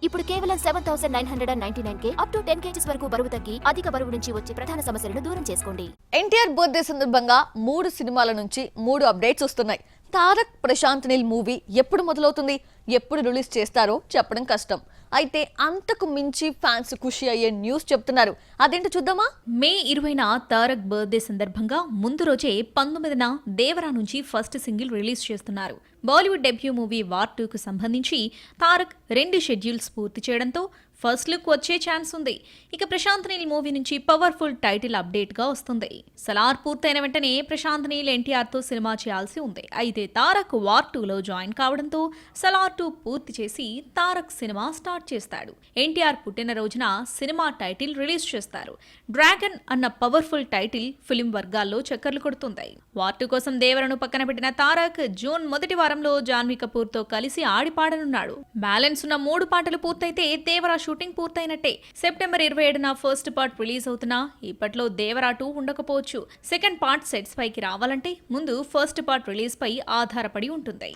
ఇప్పుడు కేవలం 7,999K up to 10 kgs వరకు బరువు తగ్గి అధిక బరువు నుంచి వచ్చే ప్రధాన సమస్యలను దూరం చేసుకోండి. ఎన్టీఆర్ బర్త్డే సందర్భంగా 3 సినిమాల నుంచి 3 అప్డేట్స్ వస్తున్నాయి. తారక్ ప్రశాంత్ నీల్ మూవీ ఎప్పుడు మొదలవుతుంది, ఎప్పుడు రిలీజ్ చేస్తారో చెప్పడం కష్టం. అయితే అంతకు మించి ఫ్యాన్స్ ఖుషి అయ్యే న్యూస్ చెప్తున్నారు. అదేంటో చూద్దామా? మే 20న తారక్ బర్త్డే సందర్భంగా ముందు రోజే 19న దేవరా నుంచి ఫస్ట్ సింగిల్ రిలీజ్ చేస్తున్నారు. బాలీవుడ్ డెబ్యూ మూవీ వార్ 2కు సంబంధించి తారక్ 2 షెడ్యూల్స్ పూర్తి చేయడంతో ఫస్ట్ లుక్ వచ్చే ఛాన్స్ ఉంది. ఇక ప్రశాంత్ నీల్ మూవీ నుంచి పవర్ఫుల్ టైటిల్ అప్డేట్ గా వస్తుంది. సలార్ పూర్తయిన వెంటనే ప్రశాంత్ నీల్ ఎన్టీఆర్ తో సినిమా చేయాల్సి ఉంది. అయితే తారక్ వార్ 2లో జాయిన్ కావడంతో సలార్ 2 పూర్తి చేసి తారక్ సినిమా స్టార్ట్ చేస్తాడు. ఎన్టీఆర్ పుట్టినరోజున సినిమా టైటిల్ రిలీజ్ చేస్తారు. డ్రాగన్ అన్న పవర్ఫుల్ టైటిల్ ఫిలిం వర్గాల్లో చక్కర్లు కొడుతుంది. వార్ 2 కోసం దేవరను పక్కన పెట్టిన తారక్ జూన్ మొదటి వారంలో జాన్వీ కపూర్ తో కలిసి ఆడిపాడనున్నాడు. బ్యాలెన్స్ ఉన్న 3 పాటలు పూర్తయితే దేవరా షూటింగ్ పూర్తయినట్టే. సెప్టెంబర్ 27న ఫస్ట్ పార్ట్ రిలీజ్ అవుతున్నా ఇప్పట్లో దేవరా 2 ఉండకపోవచ్చు. సెకండ్ పార్ట్ సెట్స్ పైకి రావాలంటే ముందు ఫస్ట్ పార్ట్ రిలీజ్ పై ఆధారపడి ఉంటుంది.